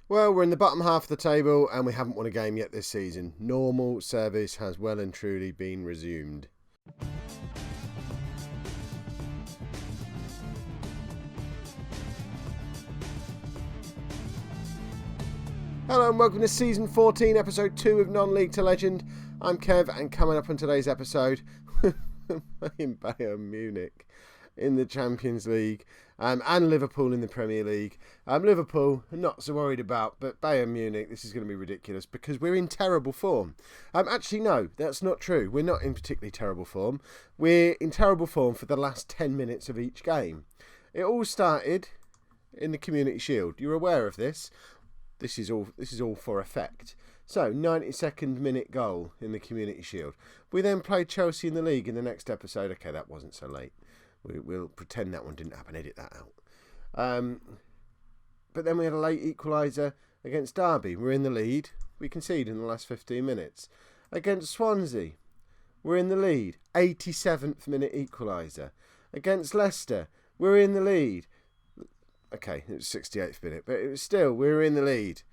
Well, we're in the bottom half of the table and we haven't won a game yet this season. Normal service has well and truly been resumed. Hello and welcome to Season 14, Episode 2 of Non-League to Legend. I'm Kev, and coming up on today's episode, in Bayern Munich in the Champions League and Liverpool in the Premier League. Liverpool, not so worried about, but Bayern Munich, this is going to be ridiculous because we're in terrible form. Actually, no, that's not true. We're not in particularly terrible form. We're in terrible form for the last 10 minutes of each game. It all started in the Community Shield. You're aware of this. This is all for effect. So, 92nd minute goal in the Community Shield. We then played Chelsea in the league in the next episode. Okay, that wasn't so late. We'll pretend that one didn't happen, edit that out. But then we had a late equaliser against Derby. We're in the lead. We conceded in the last 15 minutes. Against Swansea, we're in the lead. 87th minute equaliser. Against Leicester, we're in the lead. Okay, it was 68th minute, but it was still, we were in the lead.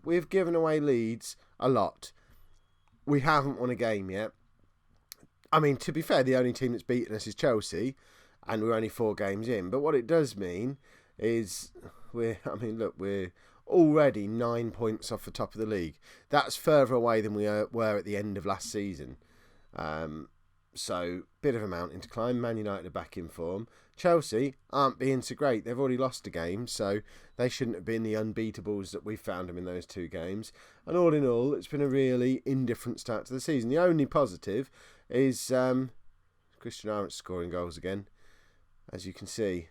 We've given away leads a lot. We haven't won a game yet. I mean, to be fair, the only team that's beaten us is Chelsea, and we're only 4 games in. But what it does mean is, we're already 9 points off the top of the league. That's further away than we were at the end of last season. So, bit of a mountain to climb. Man United are back in form. Chelsea aren't being so great. They've already lost a game, so they shouldn't have been the unbeatables that we found them in those 2 games. And all in all, it's been a really indifferent start to the season. The only positive is Christian Arendt scoring goals again, as you can see.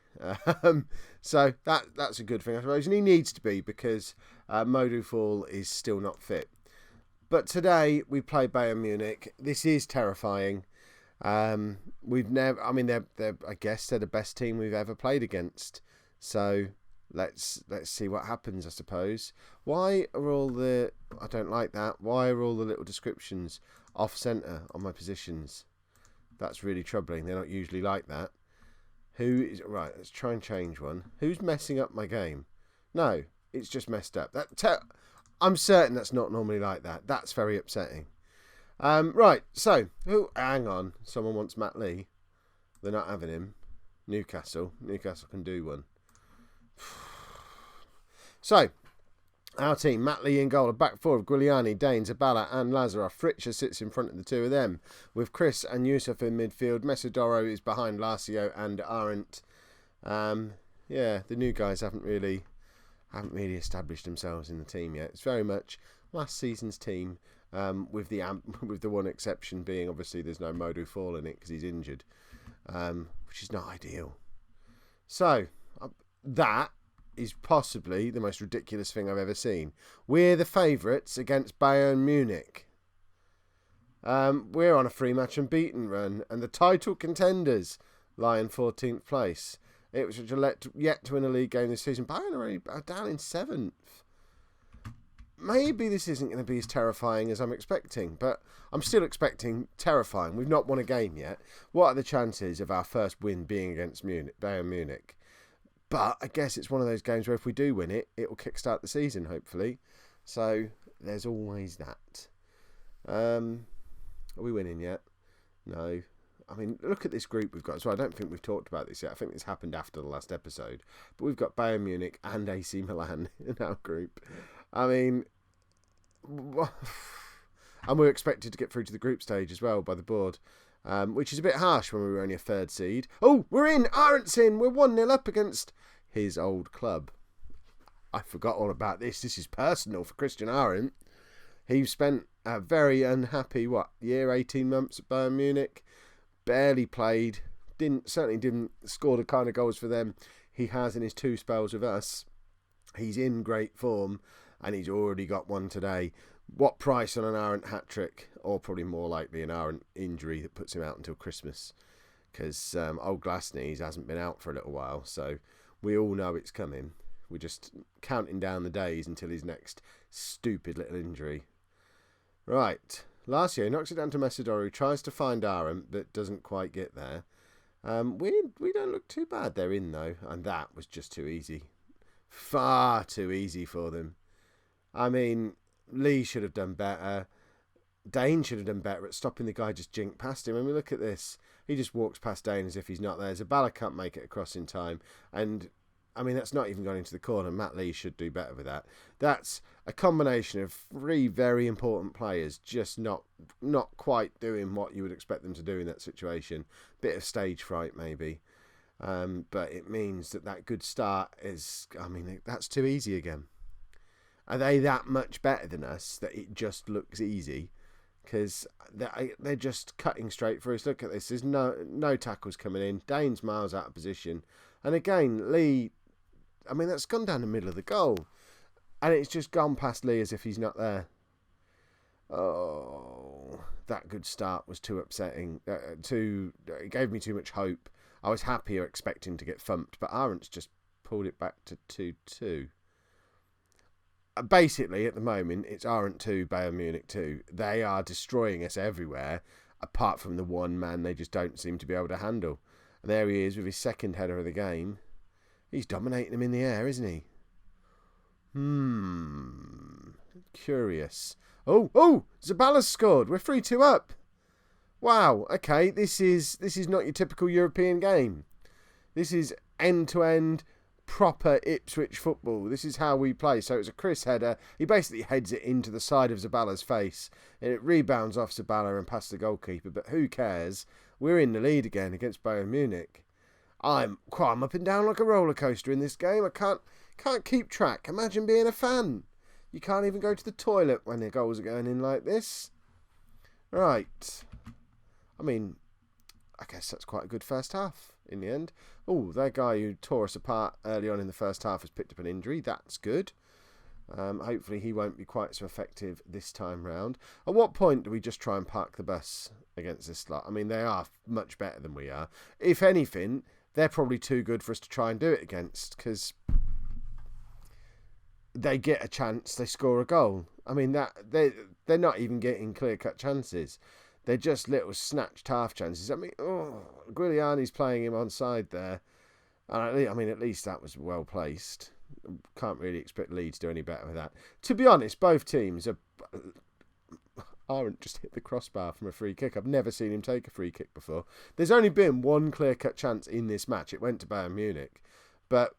So that's a good thing, I suppose. And he needs to be, because Modou Fall is still not fit. But today we play Bayern Munich. This is terrifying. We've never. I mean, they're. I guess they're the best team we've ever played against. So let's see what happens. I suppose. Why are all the? I don't like that. Why are all the little descriptions off centre on my positions? That's really troubling. They're not usually like that. Who is right? Let's try and change one. Who's messing up my game? No, it's just messed up. I'm certain that's not normally like that. That's very upsetting. Right, so, hang on. Someone wants Matt Lee. They're not having him. Newcastle can do one. So, our team, Matt Lee in goal. A back four of Giuliani, Dane, Zabala and Lazarov. Fritscher sits in front of the 2 of them, with Chris and Yusuf in midfield. Mesidoro is behind Lacio and Arendt. The new guys haven't really established themselves in the team yet. It's very much last season's team, with the one exception being, obviously, there's no Modou Fall in it because he's injured, which is not ideal. So, that is possibly the most ridiculous thing I've ever seen. We're the favourites against Bayern Munich. We're on a 3-match unbeaten run, and the title contenders lie in 14th place. It was yet to win a league game this season. Bayern are down in 7th. Maybe this isn't going to be as terrifying as I'm expecting, but I'm still expecting terrifying. We've not won a game yet. What are the chances of our first win being against Bayern Munich? But I guess it's one of those games where if we do win it, it will kickstart the season, hopefully. So there's always that. Are we winning yet? No. I mean, look at this group we've got. So I don't think we've talked about this yet. I think this happened after the last episode. But we've got Bayern Munich and AC Milan in our group. I mean, and we're expected to get through to the group stage as well by the board, which is a bit harsh when we were only a 3rd seed. Oh, we're in! Arendt's in! We're 1-0 up against his old club. I forgot all about this. This is personal for Christian Arendt. He spent a very unhappy, 18 months at Bayern Munich. Barely played. Certainly didn't score the kind of goals for them he has in his 2 spells with us. He's in great form, and he's already got one today. What price on an Arendt hat-trick? Or probably more likely an Arendt injury that puts him out until Christmas. Because old Glass-Knees hasn't been out for a little while, so we all know it's coming. We're just counting down the days until his next stupid little injury. Right. Lacio knocks it down to Mesidoro, tries to find Arendt, but doesn't quite get there. We don't look too bad. They're in, though, and that was just too easy. Far too easy for them. I mean, Lee should have done better. Dane should have done better at stopping the guy just jink past him. I mean, look at this. He just walks past Dane as if he's not there. Zabala can't make it across in time. And, I mean, that's not even gone into the corner. Matt Lee should do better with that. That's a combination of three very important players just not quite doing what you would expect them to do in that situation. Bit of stage fright, maybe. But it means that good start is, I mean, that's too easy again. Are they that much better than us that it just looks easy? Because they're just cutting straight through us. Look at this. There's no tackles coming in. Dane's miles out of position. And again, Lee, I mean, that's gone down the middle of the goal. And it's just gone past Lee as if he's not there. Oh, that good start was too upsetting. It gave me too much hope. I was happier expecting to get thumped, but Arendt's just pulled it back to 2-2. Basically, at the moment, it's Arendt 2, Bayern Munich 2. They are destroying us everywhere, apart from the one man they just don't seem to be able to handle. And there he is with his second header of the game. He's dominating him in the air, isn't he? Curious. Oh! Zabala's scored. We're 3-2 up. Wow. Okay, this is not your typical European game. This is end-to-end proper Ipswich football. This is how we play. So it's a Chris header. He basically heads it into the side of Zabala's face. And it rebounds off Zabala and past the goalkeeper. But who cares? We're in the lead again against Bayern Munich. I'm up and down like a roller coaster in this game. I can't keep track. Imagine being a fan. You can't even go to the toilet when the goals are going in like this. Right. I mean, I guess that's quite a good first half in the end. Oh, that guy who tore us apart early on in the first half has picked up an injury. That's good. Hopefully he won't be quite so effective this time round. At what point do we just try and park the bus against this lot? I mean, they are much better than we are. If anything, they're probably too good for us to try and do it against, because they get a chance, they score a goal. I mean, they're not even getting clear-cut chances. They're just little snatched half chances. I mean, Guiliani's playing him onside there. And I mean, at least that was well placed. Can't really expect Leeds to do any better with that. To be honest, both teams Arendt just hit the crossbar from a free kick. I've never seen him take a free kick before. There's only been one clear-cut chance in this match. It went to Bayern Munich. But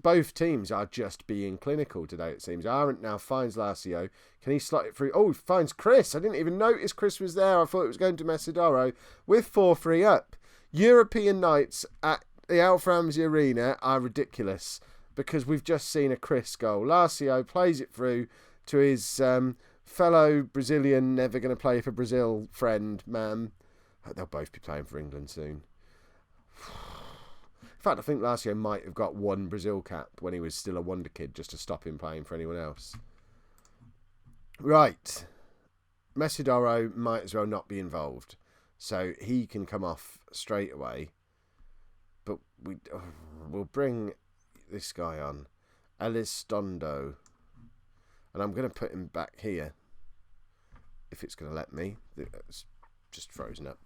both teams are just being clinical today, it seems. Arendt now finds Lazio. Can he slot it through? Oh, he finds Chris. I didn't even notice Chris was there. I thought it was going to Mesidoro with 4-3 up. European nights at the Alf Ramsey Arena are ridiculous because we've just seen a Chris goal. Lazio plays it through to his fellow Brazilian, never going to play for Brazil friend, man. They'll both be playing for England soon. In fact, I think Lazio might have got one Brazil cap when he was still a wonder kid just to stop him playing for anyone else. Right. Mesidoro might as well not be involved. So he can come off straight away. But we'll bring this guy on. Elizondo. And I'm going to put him back here. If it's going to let me. It's just frozen up.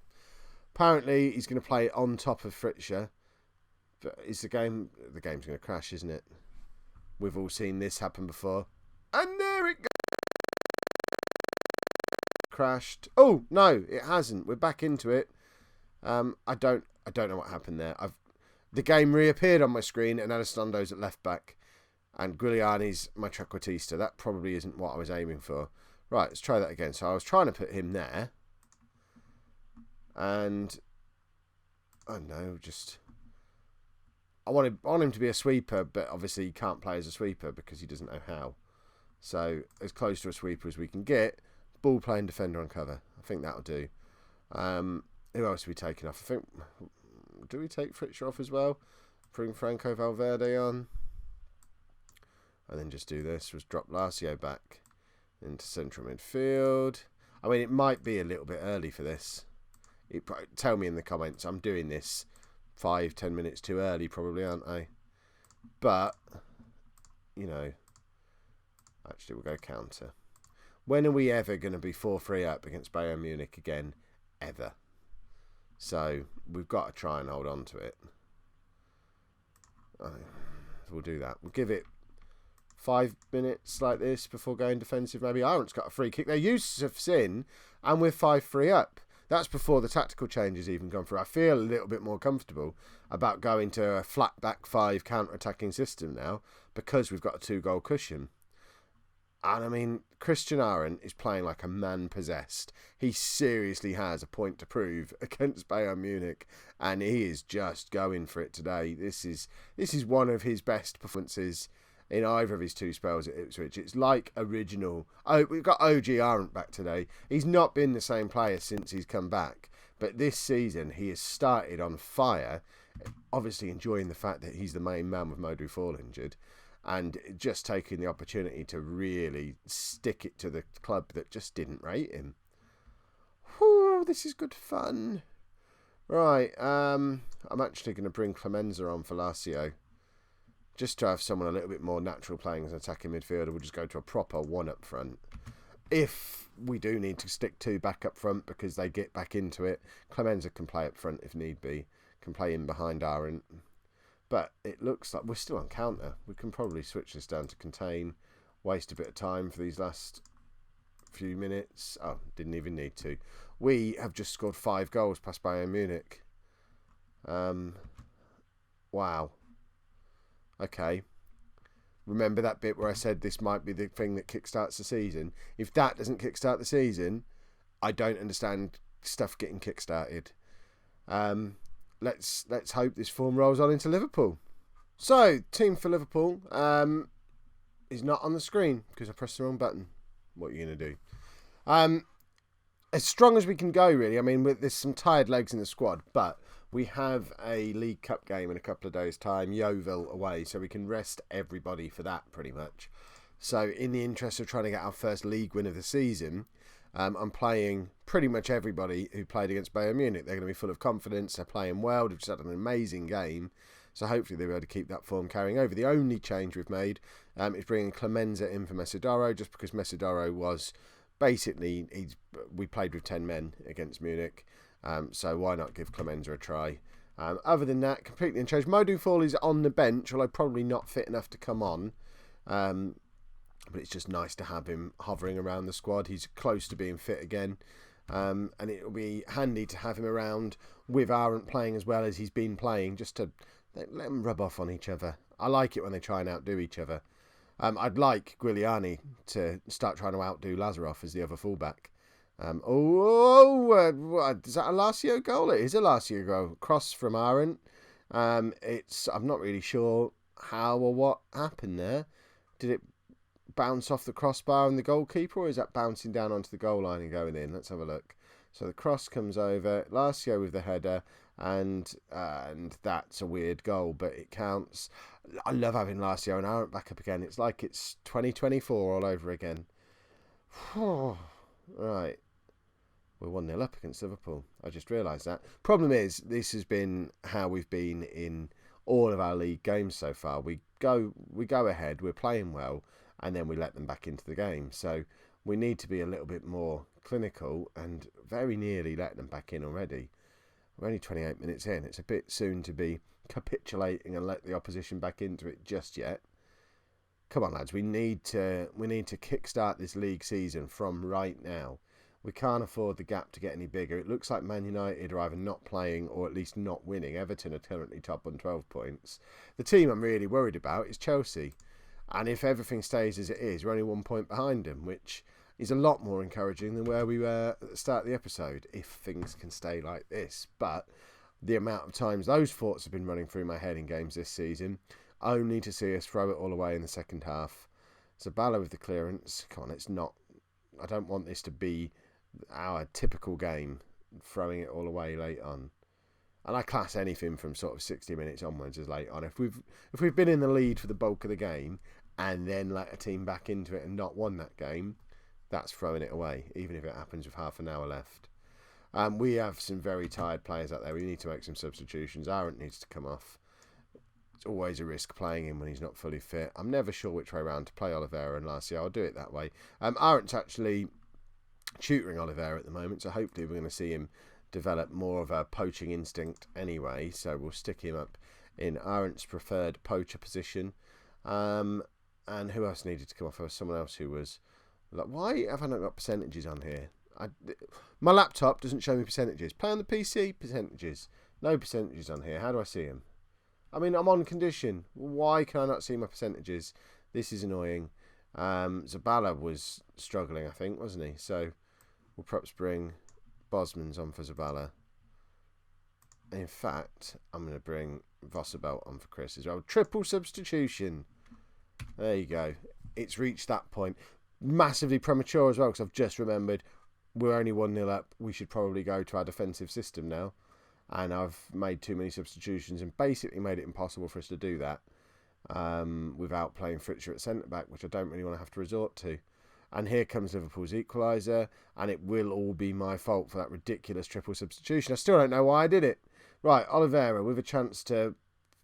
Apparently, he's going to play on top of Fritzsche. But the game's going to crash, isn't it? We've all seen this happen before. And there it goes. Crashed. Oh, no, it hasn't. We're back into it. I don't know what happened there. The game reappeared on my screen and Alessandro's at left back. And Guiliani's my trequartista. That probably isn't what I was aiming for. Right, let's try that again. So I was trying to put him there. And I don't know, I want him to be a sweeper, but obviously he can't play as a sweeper because he doesn't know how. So as close to a sweeper as we can get. Ball playing defender on cover. I think that'll do. Who else are we taking off? I think, do we take Fritzsche off as well? Bring Franco Valverde on. And then just do this. Just drop Lazio back into central midfield. I mean, it might be a little bit early for this. Tell me in the comments. I'm doing this 5-10 minutes too early, probably, aren't I? But, you know, actually, we'll go counter. When are we ever going to be 4-3 up against Bayern Munich again? Ever. So, we've got to try and hold on to it. We'll do that. We'll give it 5 minutes like this before going defensive. Maybe Arendt's got a free kick there. Yusuf's in, and we're 5-3 up. That's before the tactical changes even gone through. I feel a little bit more comfortable about going to a flat back 5 counter-attacking system now because we've got a 2-goal cushion. And I mean, Christian Arendt is playing like a man possessed. He seriously has a point to prove against Bayern Munich, and he is just going for it today. This is one of his best performances in either of his 2 spells at Ipswich. It's like original. Oh, we've got OG Arendt back today. He's not been the same player since he's come back, but this season he has started on fire. Obviously enjoying the fact that he's the main man with Modou Fall injured, and just taking the opportunity to really stick it to the club that just didn't rate him. Whew, this is good fun. Right, I'm actually going to bring Clemenza on for Lazio. Just to have someone a little bit more natural playing as an attacking midfielder. We'll just go to a proper 1 up front. If we do need to stick 2 back up front because they get back into it, Clemenza can play up front if need be. Can play in behind Arendt. But it looks like we're still on counter. We can probably switch this down to contain. Waste a bit of time for these last few minutes. Oh, didn't even need to. We have just scored 5 goals past Bayern Munich. Wow. Okay. Remember that bit where I said this might be the thing that kickstarts the season? If that doesn't kickstart the season, I don't understand stuff getting kickstarted. Let's hope this form rolls on into Liverpool. So, team for Liverpool is not on the screen because I pressed the wrong button. What are you going to do? As strong as we can go, really. I mean, there's some tired legs in the squad, but we have a League Cup game in a couple of days' time, Yeovil away, so we can rest everybody for that pretty much. So in the interest of trying to get our first league win of the season, I'm playing pretty much everybody who played against Bayern Munich. They're going to be full of confidence, they're playing well, they've just had an amazing game, so hopefully they'll be able to keep that form carrying over. The only change we've made is bringing Clemenza in for Mesidoro, just because Mesidoro was basically, we played with 10 men against Munich. So why not give Clemenza a try? Other than that, completely unchanged. Modou Fall is on the bench, although probably not fit enough to come on. But it's just nice to have him hovering around the squad. He's close to being fit again. And it'll be handy to have him around with Arendt playing as well as he's been playing, just to let them rub off on each other. I like it when they try and outdo each other. I'd like Guiliani to start trying to outdo Lazarov as the other fullback. Is that a Lazio goal? It is a Lazio goal. Cross from Arendt. I'm not really sure how or what happened there. Did it bounce off the crossbar and the goalkeeper, or is that bouncing down onto the goal line and going in? Let's have a look. So the cross comes over, Lazio with the header, and that's a weird goal, but it counts. I love having Lazio and Arendt back up again. It's like it's 2024 all over again. Right. We're 1-0 up against Liverpool. I just realised that. Problem is, this has been how we've been in all of our league games so far. We go ahead, we're playing well, and then we let them back into the game. So we need to be a little bit more clinical, and very nearly let them back in already. We're only 28 minutes in. It's a bit soon to be capitulating and let the opposition back into it just yet. Come on, lads. We need to kickstart this league season from right now. We can't afford the gap to get any bigger. It looks like Man United are either not playing or at least not winning. Everton are currently top on 12 points. The team I'm really worried about is Chelsea. And if everything stays as it is, we're only 1 point behind them, which is a lot more encouraging than where we were at the start of the episode, if things can stay like this. But the amount of times those thoughts have been running through my head in games this season, only to see us throw it all away in the second half. Zabala with the clearance. Come on, I don't want this to be our typical game, throwing it all away late on. And I class anything from sort of 60 minutes onwards as late on. If we've been in the lead for the bulk of the game and then let a team back into it and not won that game, that's throwing it away, even if it happens with half an hour left. We have some very tired players out there. We need to make some substitutions. Arendt needs to come off. It's always a risk playing him when he's not fully fit. I'm never sure which way around to play Oliveira and Lazio. I'll do it that way. Arendt's actually tutoring Oliveira at the moment, so hopefully we're going to see him develop more of a poaching instinct anyway, so we'll stick him up in Arendt's preferred poacher position. And who else needed to come off? There was someone else who was like, why have I not got percentages on here? My laptop doesn't show me percentages. Play on the PC, percentages. No percentages on here. How do I see them? I mean, I'm on condition. Why can I not see my percentages? This is annoying. Zabala was struggling, I think, wasn't he? So we'll perhaps bring Bosmans on for Zabala. In fact, I'm going to bring Vosserbelt on for Chris as well. Triple substitution. There you go. It's reached that point. Massively premature as well, because I've just remembered we're only 1-0 up. We should probably go to our defensive system now. And I've made too many substitutions and basically made it impossible for us to do that without playing Fritzer at centre-back, which I don't really want to have to resort to. And here comes Liverpool's equaliser, and it will all be my fault for that ridiculous triple substitution. I still don't know why I did it. Right, Oliveira with a chance to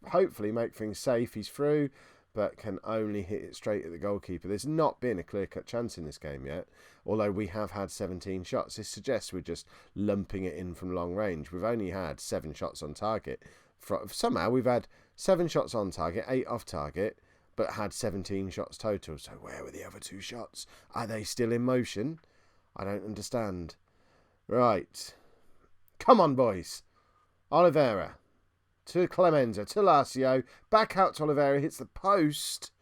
hopefully make things safe. He's through, but can only hit it straight at the goalkeeper. There's not been a clear-cut chance in this game yet, although we have had 17 shots. This suggests we're just lumping it in from long range. We've only had 7 shots on target. Somehow we've had 7 shots on target, 8 off target, but had 17 shots total. So where were the other 2 shots? Are they still in motion? I don't understand. Right. Come on, boys. Oliveira. To Clemenza. To Lacio. Back out to Oliveira. Hits the post.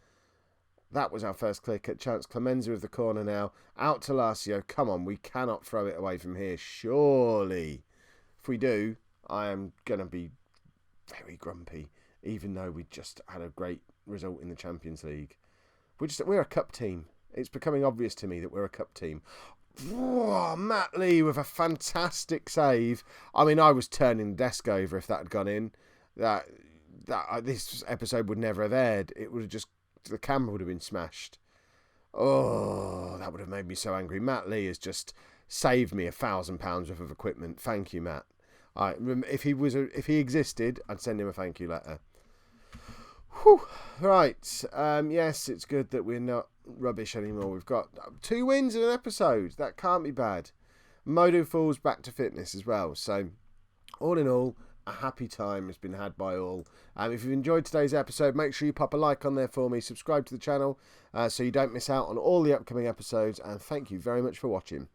That was our first clear-cut chance. Clemenza with the corner now. Out to Lacio. Come on. We cannot throw it away from here. Surely. If we do, I am going to be very grumpy. Even though we just had a great result in the Champions League. We're a cup team. It's becoming obvious to me that we're a cup team. Whoa, Matt Lee with a fantastic save. I mean, I was turning the desk over if that had gone in. This episode would never have aired. It would have just, the camera would have been smashed. Oh, that would have made me so angry. Matt Lee has just saved me £1,000 worth of equipment. Thank you, Matt. If he existed, I'd send him a thank you letter. Whew. Right. Yes, it's good that we're not rubbish anymore. We've got 2 wins in an episode. That can't be bad. Modo falls back to fitness as well. So, all in all, a happy time has been had by all. If you've enjoyed today's episode, make sure you pop a like on there for me. Subscribe to the channel so you don't miss out on all the upcoming episodes. And thank you very much for watching.